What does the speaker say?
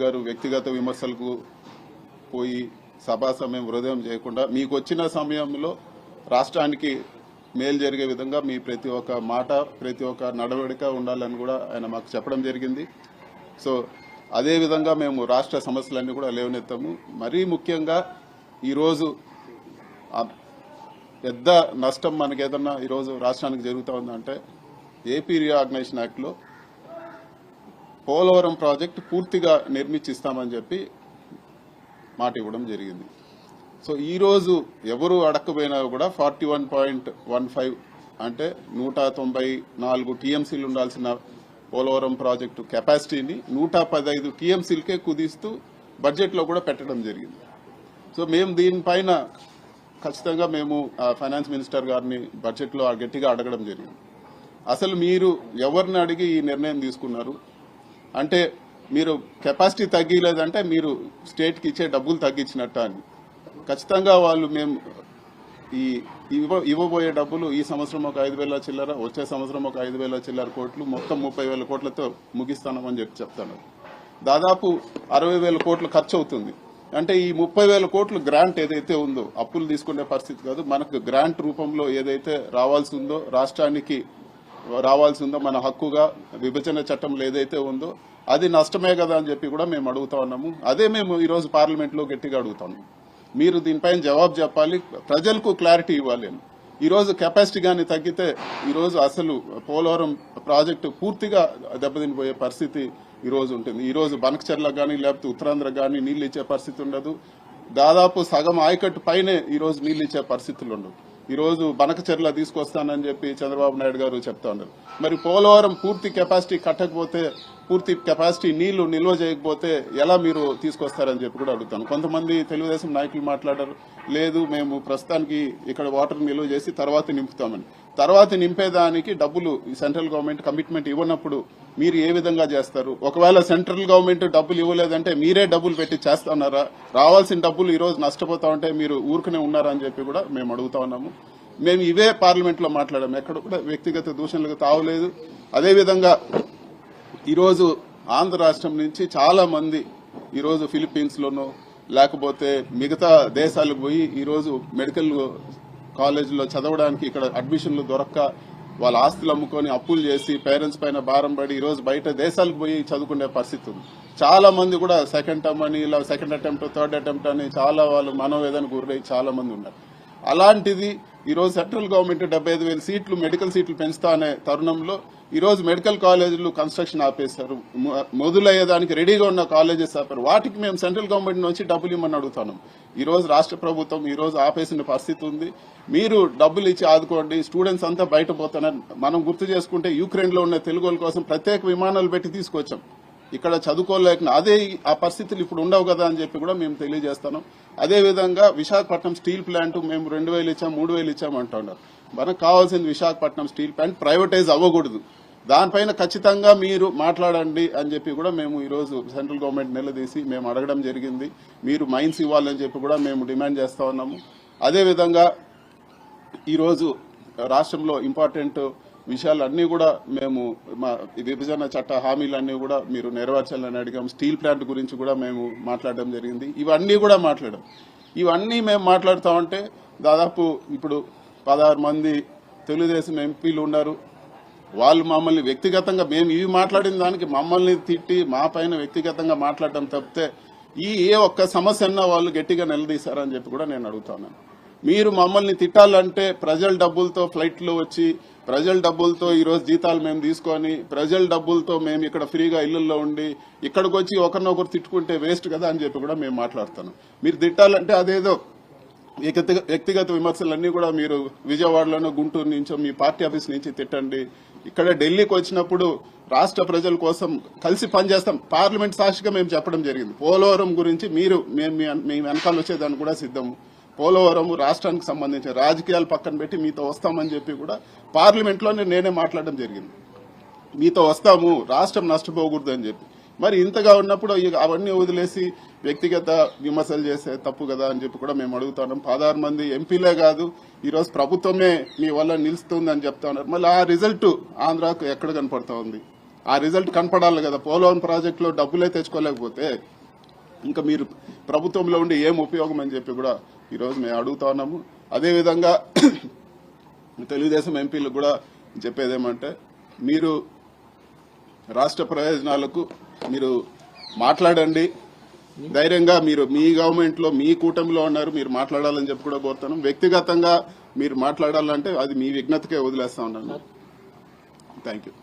గారు వ్యక్తిగత విమర్శలకు పోయి సభా సమయం హృదయం చేయకుండా మీకు వచ్చిన సమయంలో రాష్ట్రానికి మేలు జరిగే విధంగా మీ ప్రతి ఒక్క మాట ప్రతి ఒక్క నడవడిక ఉండాలని కూడా ఆయన మాకు చెప్పడం జరిగింది. సో అదే విధంగా మేము రాష్ట్ర సమస్యలన్నీ కూడా లేవనెత్తాము. మరీ ముఖ్యంగా ఈరోజు పెద్ద నష్టం మనకి ఏదన్నా ఈరోజు రాష్ట్రానికి జరుగుతూ ఉందంటే ఏపీ రీఆర్గనైజేషన్ యాక్ట్లో పోలవరం ప్రాజెక్టు పూర్తిగా నిర్మించిస్తామని చెప్పి మాట ఇవ్వడం జరిగింది. సో ఈరోజు ఎవరు అడగకపోయినా కూడా 41.15 అంటే 194 టీఎంసీలు ఉండాల్సిన పోలవరం ప్రాజెక్టు కెపాసిటీని 115 టీఎంసీలకే కుదిస్తూ బడ్జెట్లో కూడా పెట్టడం జరిగింది. సో మేము దీనిపైన ఖచ్చితంగా మేము ఫైనాన్స్ మినిస్టర్ గారిని బడ్జెట్లో గట్టిగా అడగడం జరిగింది. అసలు మీరు ఎవరిని అడిగి ఈ నిర్ణయం తీసుకున్నారు అంటే మీరు కెపాసిటీ తగ్గిలేదంటే మీరు స్టేట్కి ఇచ్చే డబ్బులు తగ్గించినట్ట అని. ఖచ్చితంగా వాళ్ళు మేము ఇవ్వబోయే డబ్బులు ఈ సంవత్సరం ఒక 5,000 చిల్లర, వచ్చే సంవత్సరం ఒక 5,000 చిల్లర కోట్లు, మొత్తం 30,000 కోట్లతో ముగిస్తామని చెప్తాను. దాదాపు 60,000 కోట్లు ఖర్చు అవుతుంది. అంటే ఈ 30,000 కోట్లు గ్రాంట్ ఏదైతే ఉందో అప్పులు తీసుకునే పరిస్థితి కాదు, మనకు గ్రాంట్ రూపంలో ఏదైతే రావాల్సి ఉందో రాష్ట్రానికి రావాల్సి ఉందో మన హక్కుగా విభజన చట్టంలో ఏదైతే ఉందో అది నష్టమే కదా అని చెప్పి కూడా మేము అడుగుతా ఉన్నాము. అదే మేము ఈరోజు పార్లమెంట్లో గట్టిగా అడుగుతాము. మీరు దీనిపైన జవాబు చెప్పాలి, ప్రజలకు క్లారిటీ ఇవ్వాలి. ఈరోజు కెపాసిటీ కానీ తగ్గితే ఈరోజు అసలు పోలవరం ప్రాజెక్టు పూర్తిగా దెబ్బతినిపోయే పరిస్థితి ఈరోజు ఉంటుంది. ఈరోజు బనకచెర్లకు కానీ లేకపోతే ఉత్తరాంధ్రకు కానీ నీళ్లు ఇచ్చే పరిస్థితి ఉండదు. దాదాపు సగం ఆయకట్టు పైనే ఈరోజు నీళ్లు ఇచ్చే పరిస్థితులు ఉండవు. ఈరోజు బనకచెర్ల తీసుకొస్తానని చెప్పి చంద్రబాబు నాయుడు గారు చెప్తా ఉన్నారు. మరి పోలవరం పూర్తి కెపాసిటీ కట్టకపోతే, పూర్తి కెపాసిటీ నీళ్లు నిల్వ చేయకపోతే ఎలా మీరు తీసుకొస్తారని చెప్పి కూడా అడుగుతాను. కొంతమంది తెలుగుదేశం నాయకులు మాట్లాడారు, లేదు మేము ప్రస్తుతానికి ఇక్కడ వాటర్ నిల్వ చేసి తర్వాత నింపుతామని. తర్వాత నింపేదానికి డబ్బులు సెంట్రల్ గవర్నమెంట్ కమిట్మెంట్ ఇవ్వనప్పుడు మీరు ఏ విధంగా చేస్తారు? ఒకవేళ సెంట్రల్ గవర్నమెంట్ డబ్బులు ఇవ్వలేదంటే మీరే డబ్బులు పెట్టి చేస్తున్నారా? రావాల్సిన డబ్బులు ఈరోజు నష్టపోతా ఉంటే మీరు ఊరుకునే ఉన్నారా అని చెప్పి కూడా మేము అడుగుతా ఉన్నాము. మేము ఇవే పార్లమెంట్లో మాట్లాడాము, ఎక్కడ కూడా వ్యక్తిగత దూషణలకు తావలేదు. అదేవిధంగా ఈరోజు ఆంధ్ర రాష్ట్రం నుంచి చాలా మంది ఈరోజు ఫిలిప్పీన్స్లోనో లేకపోతే మిగతా దేశాలకు పోయి ఈరోజు మెడికల్ కాలేజీలో చదవడానికి ఇక్కడ అడ్మిషన్లు దొరక్క వాళ్ళ ఆస్తులు అమ్ముకొని అప్పులు చేసి పేరెంట్స్ పైన భారం పడి ఈరోజు బయట దేశాలకు పోయి చదువుకునే పరిస్థితి ఉంది. చాలా మంది కూడా సెకండ్ టర్మ్ అని ఇలా సెకండ్ అటెంప్ట్ థర్డ్ అటెంప్ట్ అని చాలా వాళ్ళు మనోవేదనకు గురై చాలా మంది ఉన్నారు. అలాంటిది ఈరోజు సెంట్రల్ గవర్నమెంట్ 75,000 సీట్లు మెడికల్ సీట్లు పెంచుతా అనే తరుణంలో ఈరోజు మెడికల్ కాలేజీలు కన్స్ట్రక్షన్ ఆపేశారు, మొదలయ్యేదానికి రెడీగా ఉన్న కాలేజెస్ ఆపారు. వాటికి మేము సెంట్రల్ గవర్నమెంట్ నుంచి డబ్బులు ఇవ్వమని అడుగుతున్నాం. ఈరోజు రాష్ట్ర ప్రభుత్వం ఈరోజు ఆపేసిన పరిస్థితి ఉంది. మీరు డబ్బులు ఇచ్చి ఆదుకోండి. స్టూడెంట్స్ అంతా బయట పోతున్నారు. మనం గుర్తు చేసుకుంటే యుక్రెయిన్ లో ఉన్న తెలుగు కోసం ప్రత్యేక విమానాలు పెట్టి తీసుకొచ్చాం. ఇక్కడ చదువుకోలేక అదే ఆ పరిస్థితులు ఇప్పుడు ఉండవు కదా అని చెప్పి కూడా మేము తెలియజేస్తున్నాం. అదేవిధంగా విశాఖపట్నం స్టీల్ ప్లాంట్ మేము 2,000 ఇచ్చాం 3,000 ఇచ్చాం అంటున్నారు. మనకు కావాల్సింది విశాఖపట్నం స్టీల్ ప్లాంట్ ప్రైవేటైజ్ అవ్వకూడదు. దానిపైన ఖచ్చితంగా మీరు మాట్లాడండి అని చెప్పి కూడా మేము ఈరోజు సెంట్రల్ గవర్నమెంట్ నిలదీసి మేము అడగడం జరిగింది. మీరు మైన్స్ ఇవ్వాలని చెప్పి కూడా మేము డిమాండ్ చేస్తా ఉన్నాము. అదేవిధంగా ఈరోజు రాష్ట్రంలో ఇంపార్టెంట్ విషయాలన్నీ కూడా మేము మా విభజన చట్ట హామీలన్నీ కూడా మీరు నెరవేర్చాలని అడిగాం. స్టీల్ ప్లాంట్ గురించి కూడా మేము మాట్లాడడం జరిగింది. ఇవన్నీ కూడా మాట్లాడాం. ఇవన్నీ మేము మాట్లాడుతూ ఉంటే దాదాపు ఇప్పుడు 16 మంది తెలుగుదేశం ఎంపీలు ఉన్నారు. వాళ్ళు మమ్మల్ని వ్యక్తిగతంగా మేము ఇవి మాట్లాడిన దానికి మమ్మల్ని తిట్టి మా పైన వ్యక్తిగతంగా మాట్లాడటం తప్పితే ఏ ఒక్క సమస్య అన్నా వాళ్ళు గట్టిగా నిలదీశారని చెప్పి కూడా నేను అడుగుతున్నాను. మీరు మమ్మల్ని తిట్టాలంటే ప్రజల డబ్బులతో ఫ్లైట్లు వచ్చి ప్రజల డబ్బులతో ఈరోజు జీతాలు మేము తీసుకొని ప్రజల డబ్బులతో మేము ఇక్కడ ఫ్రీగా ఇళ్లలో ఉండి ఇక్కడికి వచ్చి ఒకరినొకరు తిట్టుకుంటే వేస్ట్ కదా అని చెప్పి కూడా మేము మాట్లాడుతున్నాం. మీరు తిట్టాలంటే అదేదో వ్యక్తిగత విమర్శలన్నీ కూడా మీరు విజయవాడలోనో గుంటూరు నుంచో మీ పార్టీ ఆఫీస్ నుంచి తిట్టండి. ఇక్కడ ఢిల్లీకి వచ్చినప్పుడు రాష్ట్ర ప్రజల కోసం కలిసి పనిచేస్తాం. పార్లమెంట్ సాక్షిగా మేము చెప్పడం జరిగింది. పోలవరం గురించి మీరు మేము వెనకాల వచ్చేదాన్ని కూడా సిద్ధము. పోలవరం రాష్ట్రానికి సంబంధించిన రాజకీయాలు పక్కన పెట్టి మీతో వస్తామని చెప్పి కూడా పార్లమెంట్లోనే నేనే మాట్లాడడం జరిగింది. మీతో వస్తాము, రాష్ట్రం నష్టపోకూడదు అని చెప్పి. మరి ఇంతగా ఉన్నప్పుడు అవన్నీ వదిలేసి వ్యక్తిగత విమర్శలు చేసే తప్పు కదా అని చెప్పి కూడా మేము అడుగుతున్నాం. 16 మంది ఎంపీలే కాదు ఈరోజు ప్రభుత్వమే మీ వల్ల నిలుస్తుందని చెప్తా ఉన్నారు. మళ్ళీ ఆ రిజల్ట్ ఆంధ్రాకు ఎక్కడ కనపడతా ఉంది? ఆ రిజల్ట్ కనపడాలి కదా. పోలవరం ప్రాజెక్టులో డబ్బులే తెచ్చుకోలేకపోతే ఇంకా మీరు ప్రభుత్వంలో ఉండి ఏం ఉపయోగం అని చెప్పి కూడా ఈరోజు మేము అడుగుతా ఉన్నాము. అదేవిధంగా తెలుగుదేశం ఎంపీలకు కూడా చెప్పేదేమంటే, మీరు రాష్ట్ర ప్రయోజనాలకు మీరు మాట్లాడండి, ధైర్యంగా మీరు మీ గవర్నమెంట్ లో మీ కూటమిలో ఉన్నారు, మీరు మాట్లాడాలని చెప్పి కూడా కోరుతాను. వ్యక్తిగతంగా మీరు మాట్లాడాలంటే అది మీ విజ్ఞతకే వదిలేస్తా ఉన్నాను. Thank you.